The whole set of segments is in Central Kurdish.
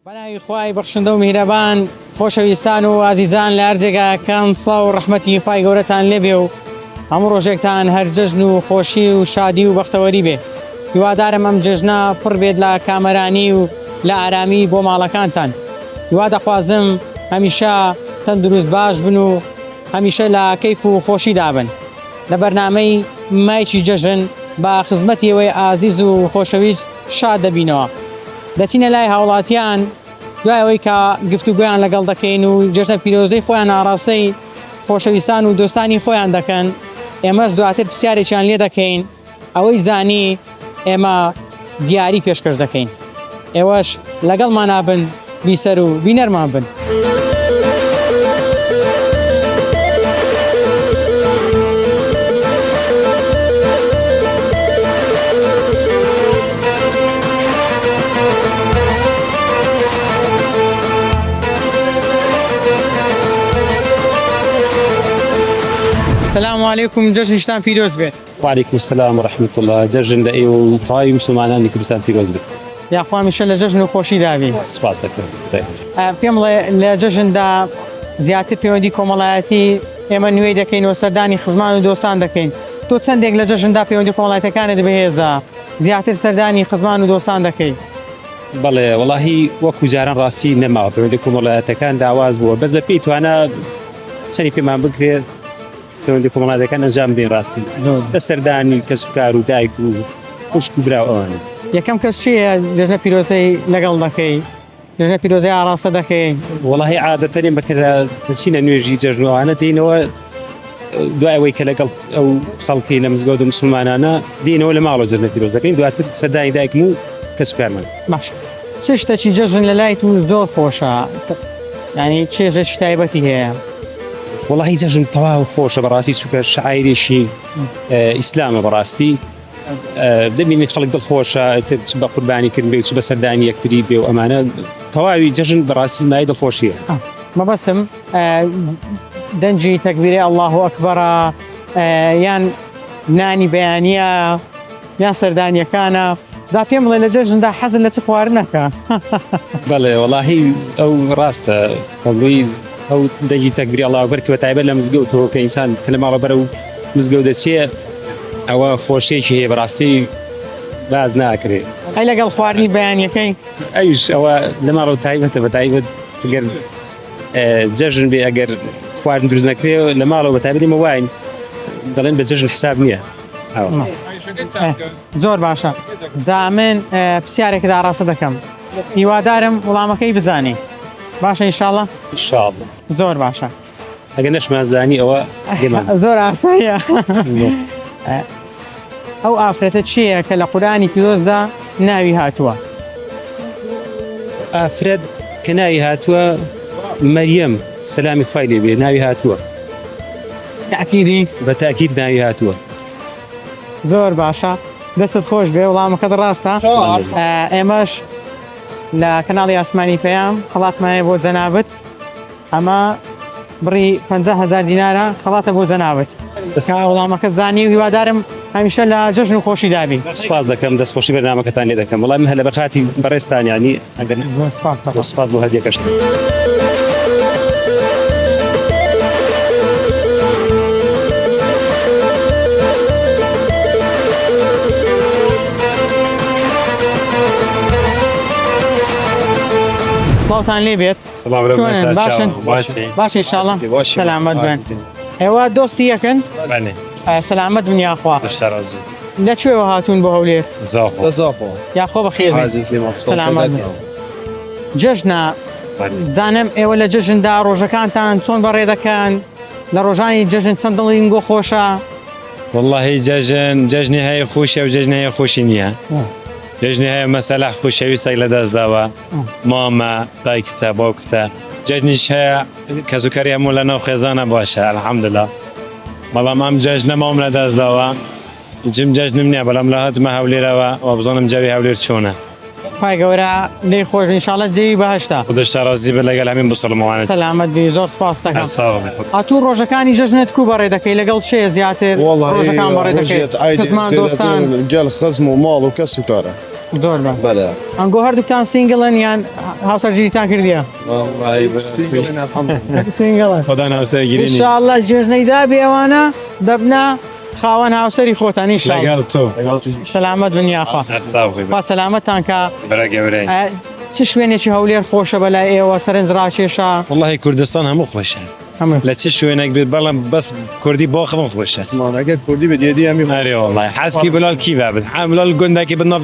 بەناوی خوای بەخشندە و میهرەبان خۆشەویستان و ئازیزان لە هەر جێگاکان سڵاو و ڕەحمەتی خوای گەورەتان لێبێ و هەموو ڕۆژێکتان هەر جەژن و خۆشی و شادی و بەختەوەری بێ. هیوادارم ئەم جەژنە پڕ بێت لە کامەرانی و لە ئارامی بۆ ماڵەکانتان. هیوا دەخوازم هەمیشە تەندروست باش بن و هەمیشە لە کەیف و خۆشیدا بن. لە بەرنامەی مایکی جەژن بە خزمەتی ئێوەی ئازیز و خۆشەویست شاد دەبینەوە. دەچینە لای هاوڵاتیان دوای ئەوەی کە گفتوگویان لەگەڵ دەکەین و جەژنە پیرۆزەی خۆیان ئاڕاستەی خۆشەویستان و دۆستانی خۆیان دەکەن. ئێمەش دواتر پرسیارێکیان لێ دەکەین ئەوەی زانی ئێمە دیاری پێشکەش دەکەین. ئێوەش لەگەڵمان بن، بیسەر و بینەرمان بن. السلام عليكم جەژن شتان پیرۆز بێت. وعليكم السلام ورحمة الله. جەژن لە ئێوە و تەواوی موسڵمانانی کوردستان پیرۆز بێت. یاخوا هەمیشە لە جەژن و خۆشی دابی. سپاس دەکەم. پێم بڵێ لە جەژندا زیاتر پەیوەندی کۆمەڵایەتی ئێمە نوێی دەکەینەوە، سەردانی خزمان و دۆستان دەکەین. تۆ چەندێک لە جەژندا پەیوەندی کۆمەڵایەتەکانت بەهێزە، زیاتر سەردانی خزمان و دۆستان دەکەی؟ بەڵێ وەڵاهی وەکو جاران ڕاستی نەماوە پەیوەندی کۆمەڵایەتەکان داواز بووە، بەس بە پێی توانە چەندی پێمان بکرێت پەیوەندی کۆمەڵایەتەکان ئەنجام بدەین ڕاستی. دە سەردانی کەسب و کار و دایک و خوشک و برا ئەوانە. یەکەم کەس چییە جەژنە پیرۆزەی لەگەڵ دەکەی؟ جەژنە پیرۆزەی ئاڕاستە دەکەی؟ وەڵاهی عادەتەنین بەکرا دەچینە نوێژی جەژن و ئەوانە دێنەوە دوای ئەوەی کە لەگەڵ ئەو خەڵکی لە مزگەوت و موسڵمانانە دێنەوە لە ماڵەوە جەژنە پیرۆز دەکەین، دواتر سەردانی دایکم و کەسب و کارمان. باش. چ شتێکی جەژن لە لای تو زۆر خۆشە؟ یعنی چێژێکی تایبەتی هەیە؟ وەڵاهی جەژن تەواو خۆشە بەڕاستی، چونکە شعایرێکی ئیسلامە بەڕاستی. دەبینی خەڵک دڵخۆشە بە قوربانیکردن بێ و بە سەردانی یەکتری بێ و ئەمانە تەواوی جەژن بەڕاستی مای دڵخۆشیە. مەبەستم دەنجی تەکبیرەی ئەڵڵاهو ئەکبەرە یان نانی بەیانیە یان سەردانیەکانە؟ جا پێم بڵێ لە جەژندا حەزت لە چ خواردنەکە؟ بەڵێ وەڵاهی ئەو ڕاستە ئەو دەنجی تەکبیری ئەڵڵاهو ئەکبەر کە بەتایبەت لە مزگەوتەوە کە ئینسان کە لە ماڵە بەرە و مزگەوت دەچێت ئەوە خۆشیێکی هەیە بەڕاستی باز ناکرێت. ئەی لەگەڵ خواردنی بەیانیەکەی؟ ئەویش ئەوە لە ماڵەوە تایبەتە بەتایبەت ئەگەر جەژن بێ ئەگەر خواردن دروست نەکرێ لە ماڵەوە بەتایبەتی مەواین دەڵێن بە جەژن حساب نییە. زۆر باشە. جا من پرسیارێکت ئاڕاستە دەکەم، هیوادارم وەڵامەکەی بزانی. باشە ئینشاڵڵا؟ ئینشاڵڵا. زۆر باشە. ئەگەر نەشمانزانی ئەوە زۆر ئاساییە. ئەو ئافرەتە چییە کە لە قورئانی پیرۆزدا ناوی هاتووە؟ ئافرەت کە ناوی هاتووە مەریەم سەلامی خوای لێ بێ ناوی هاتووە. تەئکیدی؟ بەتاکید ناوی هاتووە. زۆر باشە، دەستت خۆش بێ، وەڵامەکەت ڕاستە. ئێمەش لە کەناڵی ئاسمانی پەیام خەڵاتمانەیە بۆ جەنابەت، ئەمە بڕی 50,000 دینارە خەڵاتە بۆ جەنابەت. وەڵامەکە زانی و هیوادارم هەمیشە لە جەژن و خۆشی دابی. سپاس دەکەم، دەستخۆشی بەرنامەکەتان لێ دەکەم. وەڵام هەر لە بەرخاتی بەڕێستان یانی ئەگەر سپاس بۆ هەدیەکەش. سڵاوتان لێ بێت. باش ئینشاڵڵا سەلامەت بن. ئێوە دۆستی یەکن؟ سەلامەت بن یاخوا. لەکوێوە هاتوون بۆ هەولێر؟ زاخۆ. یاخۆ بەخێر بن. سەلامەت بن. جەژنە زانم ئێوە لە جەژندا ڕۆژەکانتان چۆن بەڕێ دەکەن؟ لە ڕۆژانی جەژن چەند دڵینگۆ خۆشە؟ والله جەژنی هەیە خۆشە و جەژنی هەیە خۆشی نییە. جەژنی هەیە مەسەلە خۆشەویستێک لە دەستداوە، مامە دایکتە باوکتە. جەژنیش هەیە کەسوکاری هەموو لەناو خێزانە باشە الحەمدولیلا. بەڵام ئەم جەژنە مام لە دەستداوە، جم جەژنم نییە، بەڵام لە هاتمە هەولێرەوە و بزانم جاوی هەولێر چۆنە. خوای گەورە لێی خۆش ئینشاڵڵا جێوی بەهەشتا. خودشتا ڕازی بە لەگەڵ هەمین مسڵمانانە. سەلامەت بی، زۆر سپاس دەکەم. هاتوو ڕۆژەکانی جەژنت کو بەڕێ دەکەی؟ لەگەڵ چێ زیاتر ڕۆژەکان بەڕێ دەکەی؟ خزمان دۆستان؟ گەل خزم و ماڵ و کەس و کارە. زۆر بە بەلا ئەنگۆ هەردووکتان سینگڵن یان هاوسەرگیریتان کردیە سینگڵن خدا ناسەرگیری ئینشاءالله جێژنەی دابێ ئەوانە دەبنا خاوەن هاوسەری خۆتان ئینشاءالله لەگەڵ تۆ سەلامەت بنیاخوا هەرساوی خوا سەلامەتان کە بەرە گەورەی چ شوێنێکی هەولێر خۆشە بەلای ئێوە سەرنج ڕاکێشە والله کوردستان هەموو خۆشە هەموو لە چ شوێنێک بێت بەڵام بەس کوردی بۆ خەمە خۆشە ئەگەر کوردی بە دیێدی ئەمی ئەرێ والله حەزکی بلال کی بابن بلال گوندێکی بنەف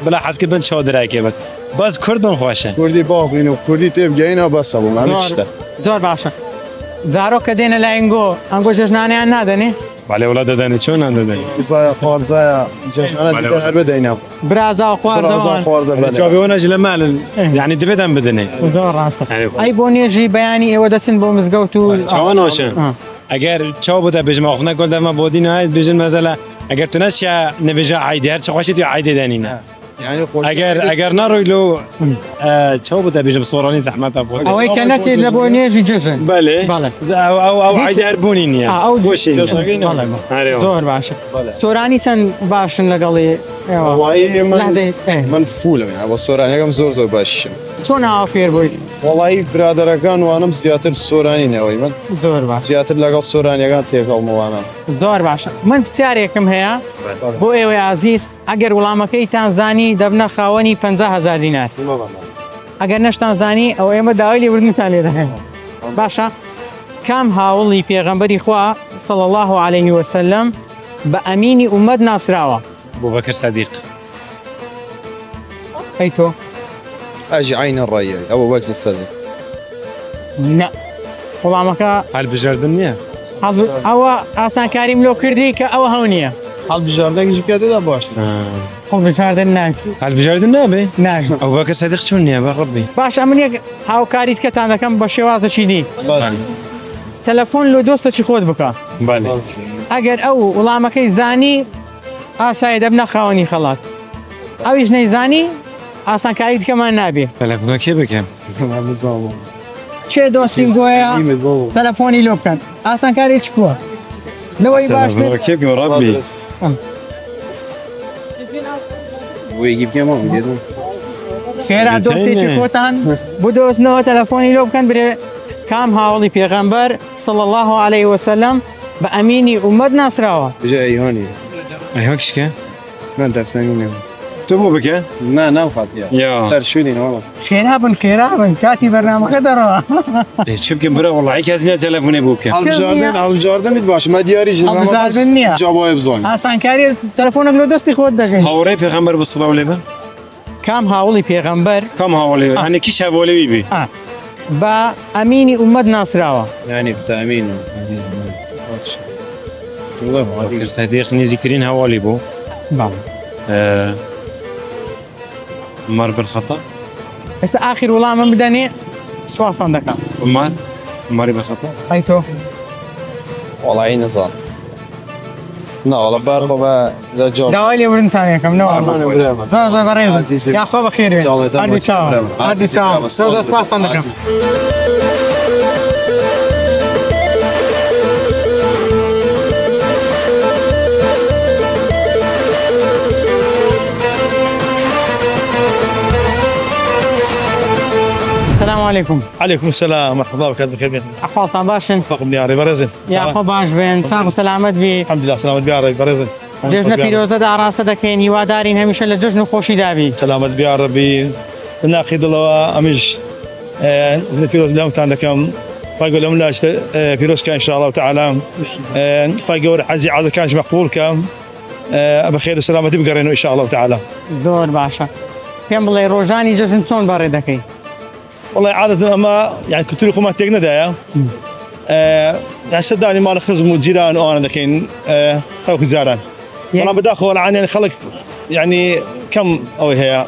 بلا حەزکی بن چاودراکێ بێت بەس کورد بن خۆشە کوردی باڵین و کوردی تێبگەینەوە بەسە بووم ئەمە شتە زۆر باشە زارۆ کە دێنە لای ئەنگۆ جێژنانیان نادەنێ بالێ وڵات دەدەنێت چۆن ناندەدەنی ئیسایە خوارزایە جێشانە دیتر هەر بدەینە برازا و ڕازان خواردەوان خوارزە بەلا چاوێوەنەژ لە مالن یعنی دەبێتان بدەنێ زۆر ڕاستە ئەی بۆ نێژی بەیانی ئێوە دەچن بۆ مزگەوت و چاوانەوەشن ئەگەر چاو بۆتە بژمەخنە گۆل دەمە بۆ دینایت بژن مەزەلە ئەگەر تو نەچە نەبێژە عیدی هەر چخواشی تو عیدی دەنینە ئەگەر ناڕۆی لۆ چاو بۆتە بێژم سۆڕانی زەحمەتە بۆ ئەوەی کە نەچێت لە بۆ نێژی جێژن بەێ بەڵێ ئەو عیدی هەر بوونی نییە ئەو زۆر باشە سۆرانی چەند باشن لەگەڵی من فولم بە سۆرانەکەم زۆر زۆر باششم چۆن ئاوا فێر بووی وڵی برادەرەکان وانم زیاتر سۆرانی نەوەی من زۆر باش زیاتر لەگەڵ سۆرانیەکان تێکەڵمەوانە زۆر باشە من پرسیارێکم هەیە بۆ ئێوەی عزیز ئەگەر وڵامەکەیتان زانی دەبنە خاوەنی 50,000 دینار ئەگەر نەشتان زانی ئەو ئێمە داوای لێبوردنتان لێ دەهێن باشە کام هاوڵی پێغەمبەری خوا صلی الله عليه وسلم بە ئەمینی ئومەت ناسراوە بۆ بەکر سەدیق ئەی تۆ ئەژی عینە ڕایە ئەوە وەک سەدی نە وڵامەکە هەلبژاردن نییە ئەوە ئاسانکاریم لۆ کردی کە ئەوە هەو نییە هەڵبژاردەنگیشی پێدەدا باش هەڵبژاردن ناکە هەلبژاردن نابێ ناکە ئەو بەکر سەدیق چۆن نییە بە ڕبی باش ئەمن یەک هاوکاریت کەتان دەکەم بە شێوازەکی دی تەلەفۆن لۆ دۆستەکی خۆت بکە بالێ ئەگەر ئەو وڵامەکەی زانی ئاسایی دەبنە خاوەنی خەڵات ئەویش نەیزانی ئاسانکاریت کەمان نابێ تەلەفۆنەکێ بکەم چێ دۆستین گۆیە تەلەفۆنی لۆ بکەن ئاسانکارێکی کووە لەوەی باشتر تەلەفۆنەکێ بکەم ڕبی وێگی بکەمەوە دێدم خێرا دۆستێکی خۆتان بدۆستنەوە تەلەفۆنی لۆ بکەن برێ کام هاوڵی پێغەمبەر صلی الله عليه وسلم بە ئەمینی ئومەت ناسراوە بژە ئەیهۆنی ئەیهۆ کشکە من دەفتەنینەوە تۆ بۆ بکە نا ناوخاتیە یا سەرشوینەوە خێرا بن کاتی بەرنامەکە دەڕەوە چ بکەم برە وڵی کەس نییە تەلەفۆنێ بۆ بکەم هەڵبژاردنیت باش مە دیاریژ هەڵبژاردن نییە. جوابای بزۆن ئاسانکاری تەلەفۆنێک لۆ دەستی خۆت دەکەین هاوڕێی پێغەمبەر بە سڵاو لێ بە کام هاوڵی پێغەمبەر کام هاوڵێ هەنێ کیش هەوڵەوی بێ بە ئەمینی ئومەت ناسراوە یعنی بتەمین بەکر سەدیق نزیکترین هەواڵی بوو مەڕ بالخەتە ئێستا ئاخر وڵامە بدەنێ سواسان دەکەم مەڕی بەخەتە ئەی تۆ وڵی نزان ناوەڵە بارخۆ بە لە جۆ داوای لێبوردنتان یەکەم نەوە زۆر بەڕێز یاخۆ بەخێر بێت هەردوو چاوە هەردوو چاوە زۆر سواسان دەکەم السلام عليكم. عليكم السلام ورحمة الله وبركاته بخير أحوالتان باشن فقم دياري برزن ياخۆ باش بێن ساغ و سەلامەت بی الحمد لله سلامة بياري برزن جژنە پیرۆزەدا ئاراستە دەکەین هیوادارین هەمیشە لە جژن و خۆشی دابی سلامة بيار ربي ناخذ الله أمش بيروز اليوم تاندكم فاقول لهم لا بيروز كان إن شاء الله تعالى فاقول حزي عاد كانش مقبول كم بخير وسلامة بقرينه إن شاء الله تعالى زۆر باشە پێم بڵێ ڕۆژانی جژن چۆن بەڕێ دەکەی والله عادة أما يعني كنت لكم ما تقنا دايا يعني صدقني مال خزم وجيران وأنا ذكين أو كزاران والله بداخل عن يعني خلق يعني كم أو هي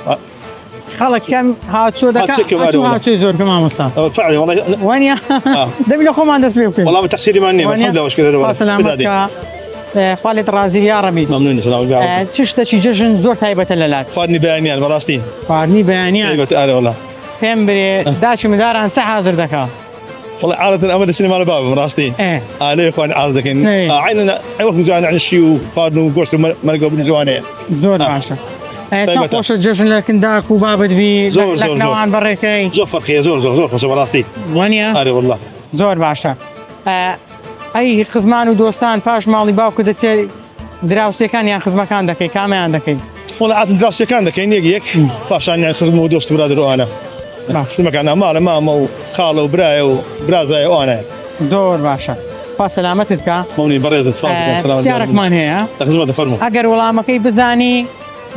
خەڵک کەم هاتچۆ دەکات زۆر کەم مامۆستا فعلا والله وانە دەبی لە خۆمان دەست پێ بکەین والله تقصيري ماني الحمد لله وشكرا سلامەتکە خالێت ڕازی یا ڕەبی ممنون سلام چ شتێکی جژن زۆر تایبەتە لەلات خواردني بيانيان براستي خواردنی بەیانیان ايوه تعالى والله پێم برێ داچی مداران چه حاضر دەکا والله عادة أمد السينما على باب براستي أنا يا إخوان عادة كين إيه. عيننا أي وقت جانا عن الشيو فادنو وقشت مرقوا بالزوانية زۆر باشە چەند خۆشە جێژن لە کنداک و بابت بی زۆر زۆر لەکنەوان بەڕێکەی زۆر فەرقیە زۆر خۆشە بەڕاستی وانە ئارێ والله زۆر باشە ئەی خزمان و دۆستان پاش ماڵی باوکو دەچێت دراوسەکان یان خزمەکان دەکەی کامیان دەکەی وڵ عادن دراوسەکان دەکەین یەک پاشان خزم و دۆست و برادر ئەوانە خزمەکان ماڵە مامە و خاڵە و برایە و برازایە ئەوانە زۆر باشە پاس سەلامەتت کە مەونی بەڕێزت سپاس پرسیارێکمان هەیە لە خزمەتە فەرموو ئەگەر وەڵامەکەی بزانی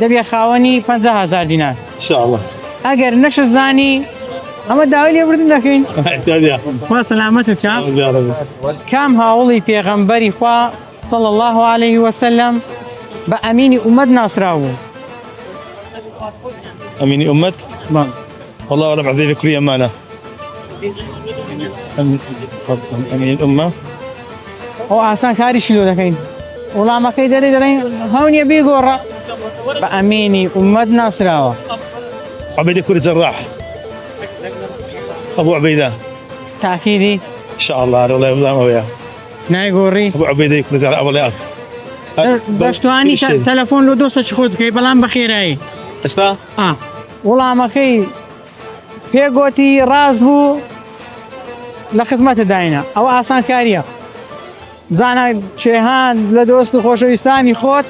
دەبێ خاوەنی 50,000 دینار ان شاء الله ئەگەر نەش زانی ئەمە داوای لێبوردن دەکەین احتیاجە پاس سەلامەتت کە يا رب کام هاوڵی پێغەمبەری خوا صلى الله عليه وسلم بە ئەمینی ئومەت ناسراوە امين امت والله رب عزيز كل امانه امين الامه ئەو ئاسان کاریشی لۆ دەکەین وەڵامەکەی دەرێن هەونیە بیگۆڕە بە ئەمینی ئومەت ناسراوە عبيده كل جراح ابو عبيده تاکیدی ان شاء الله والله يبزام وياه نایگۆڕی ابو عبيده كل جراح ابو لا دەشتوانی تەلەفۆن لۆ دۆستە چ خۆت بکەی بەڵام بەخێرایی استا وەڵامەکەی پێگوتی ڕاست بوو لە خزمەتە داینە ئەوە ئاسان کاریە بزانە چێهان لە دۆست و خۆشەویستانی خۆت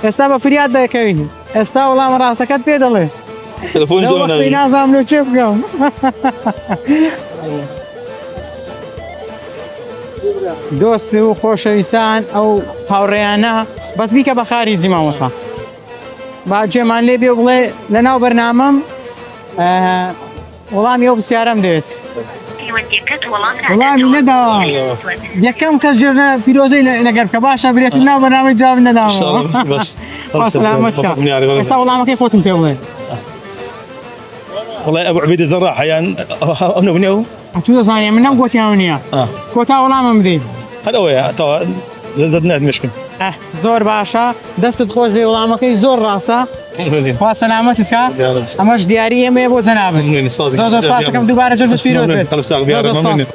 ئێستا بە فریاد دەکەوین ئێستا وەڵام ڕاستەکەت پێ دەڵێ تلفون وەختی نازام لە چێ بگەم دۆست و خۆشەویستان ئەو هاوڕێیانە بەس بیکە بە خاری زیماوەسا با جێمان لێ بێ بڵێ لە ناو بەرنامەم وەڵامی ئەو پرسیارەم دێت وەڵامی نەداوە یەکەم کەس جێژنە پیرۆزەی لەگەر بکە باشە برێت ناو بەرنامەی جواب نەداوە سلامت کە ئێستا وەڵامەکەی خۆتم پێ بڵێ والله ابو عبيده زراح يعني انا ونيو تو دەزانێ من نەم گۆتیان نییە کۆتا وەڵامم بدەین هذا هو تو زدنا مشكل زۆر باشە دەستت خۆش لێ وەڵامەکەی زۆر ڕاستە خوا سەلامەتت کە ئەمەش دیاری ئێمەیە بۆ جەنابن زۆر سپاس دەکەم دووبارە جۆرجت پیرۆز بێت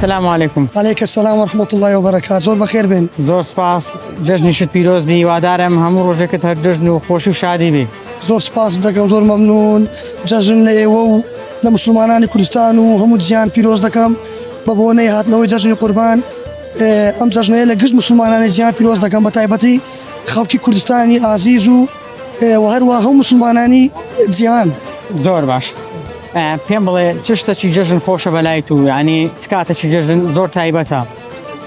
السلام عليكم. عليك السلام ورحمة الله وبركاته. زور بخير بين. زور سپاس جژنیشت پیرۆز بی وادارم هەموو ڕۆژێکت هەر جژن و خۆشی و شادی بی. زور سپاس دەکەم زۆر مەمنون جژن لە ئێوە و لە مسلمانانی کوردستان و هەموو جیهان پیرۆز دەکەم بە بۆنەی هاتنەوەی جژنی قوربان ئەم جژنەیە لە گشت مسلمانانی جیهان پیرۆز دەکەم بە تایبەتی خەڵکی کوردستانی ئازیز و هەروە هەموو مسلمانانی جیهان. زۆر باش. پێم بڵێ چ شتێکی جژن خۆشە بەلای تو یعنی چ کاتێکی جژن زۆر تایبەتە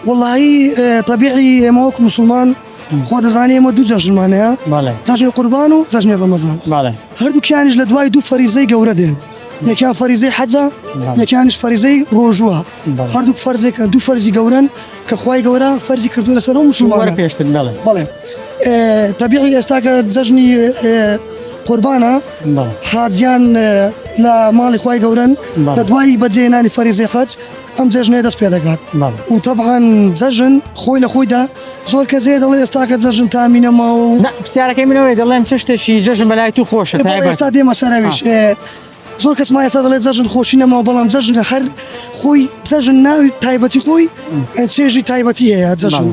واللهی طبیعی ئێمە وەکو مسلمان خۆ دەزانێ ئێمە دوو جەژنمان هەیە جەژنی قوربان و جەژنی ڕەمەزان هەردووکیانیش لە دوای دوو فەریزەی گەورە دێن یەکیان فەریزەی حەجە یەکیانیش فەریزەی ڕۆژووە هەردوو فەرزێکە دوو فەرزی گەورن کە خوای گەورە فەرزی کردووە لەسەر هەموو مسلمانە پێشتر بەڵێ طبیعی ئێستا کە جەژنی قوربانە حاجیان لە ماڵی خوای گەورن لە دوای بەجێهێنانی فەریزەی حەج ئەم جەژنەیە دەست پێ دەکات و طبعاً جەژن خۆی لە خۆیدا زۆر کەسێ دەڵێ ئێستا کە جەژن تامینەمە و پرسیارەکەی منەوەی دەڵێم چ شتێکی جەژن بەلای تو خۆشە ئێستا دێمە سەرەویش زۆر کەسمان ئێستا دەڵێت جەژن خۆشی نەماوە بەڵام جەژن هەر خۆی جەژن ناوی تایبەتی خۆی چێژی تایبەتی هەیە جەژن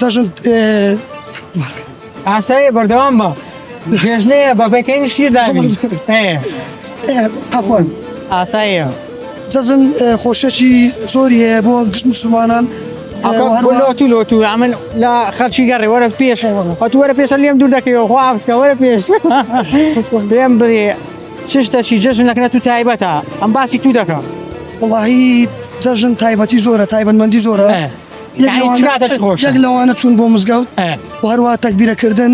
جەژن ئاساییە بەردەوام بە جێژنەیە بە بەکەینی شیر داوی عەفوان ئاساییە جەژن خۆشەکی زۆری هەیە بۆ گشت مسلمانان لۆتو ئەمن لە خەرچی گەڕێ وەرە پێش هەتوو وەرە پێشە لێم دوور دەکەیەوە خوا ئافتکە وەرە پێش پێم بڵێ چ شتێکی جەژنەکە تو تایبەتە ئەم باسی تو دەکەم وەڵاهی جەژن تایبەتی زۆرە تایبەتمەندی زۆرە یەک لەوانە چوون بۆ مزگەوت و هەروەها تەکبیرەکردن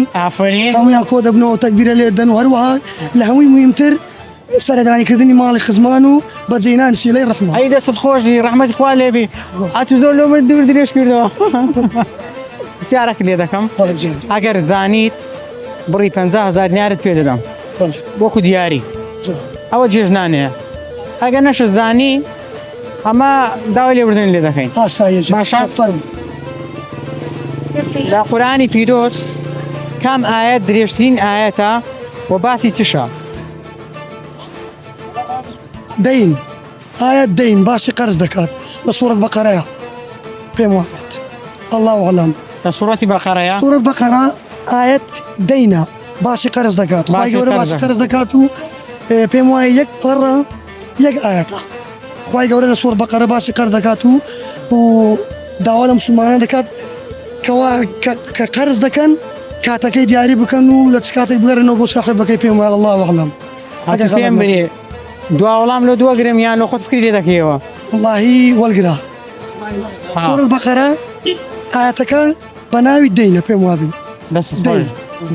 هەمویان کۆ دەبنەوە تەکبیرە لێدەن و هەروەها لە هەمووی مهمتر سەردانیکردنی ماڵی خزمان و بەجێهێنانی سیلەی ڕەحمە ئەی دەستت خۆشی ڕەحمەتی خوا لێبی ئەتو زۆر لۆ من دوور درێژ کردەوە پرسیارێک لێ دەکەم ئەگەر زانیت بڕی 50,000 دینارت پێ دەدەم وەکو دیاری ئەوە جێژنانەیە ئەگەر نەش زانی 'ئەمە داوای لێبوردن لێ دەکەین باشە فەرم لە قورآانی پیرۆز کام ئاەت درێژترین ئاەتە و باسی چشە؟ دين آيات دين باشي قرض دكات لسورة بقرة بيم واحد الله أعلم لە سوڕەتی بەقەرەیە سورة بقرة آيات دينا باشي قرض دكات باشي خواهي قرض باشي قرض دكات بيم واحد يك برا يك آياته خواهي قولنا سورة بقرة باشي قرض دكات و دعوة مسلمان دكات كوا كقرض دكان كاتكي دياري بكنو لتسكاتك بغير بو صاحبك بيم واحد الله أعلم هاتو پێم بێ دوا وەڵام لە دووەگرم یان لە خۆت فکری لێ دەکەیەوە؟ والله والقرا سورة البقرة آياتك بناوي الدين بيم وابي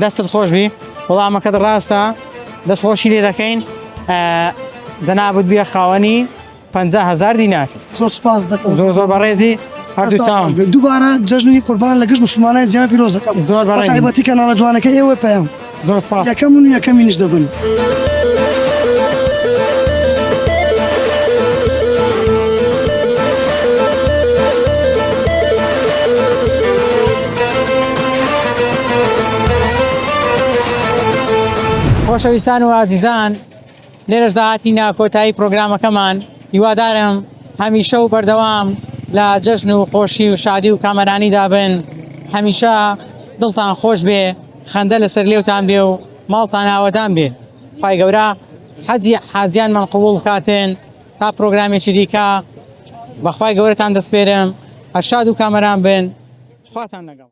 دەستت خۆش بی وەڵامەکەت ڕاستە دەستخۆشی لێ دەکەین جەنابەت بێ خاوەنی 50,000 دینار زۆر سپاس دەکەم زۆر بەڕێزی هەردوو چاوم دووبارە جەژنی قوربان لە گشت مسلمانای جیهان پیرۆز دەکەم زۆر بەڕێز. بەتایبەتی کەناڵە جوانەکە ئێوە پێیان زۆر سپاس یەکەم و یەکەمینیش دەبن خۆشەویستان و ئازیزان لێرەشدا هاتینە کۆتایی پرۆگرامەکەمان هیوادارم هەمیشە و بەردەوام لە جەژن و خۆشی و شادی و کامەرانیدا بن هەمیشە دڵتان خۆش بێ خەندە لەسەر لێوتان بێ و ماڵتان ئاوەدان بێ خوای گەورە حەزی حازیانمان قبوڵ بکاتن تا پرۆگرامێکی دیکە بەخوای گەورەتان دەسپێرم هەشاد و کامەران بن خواتان لەگەڵ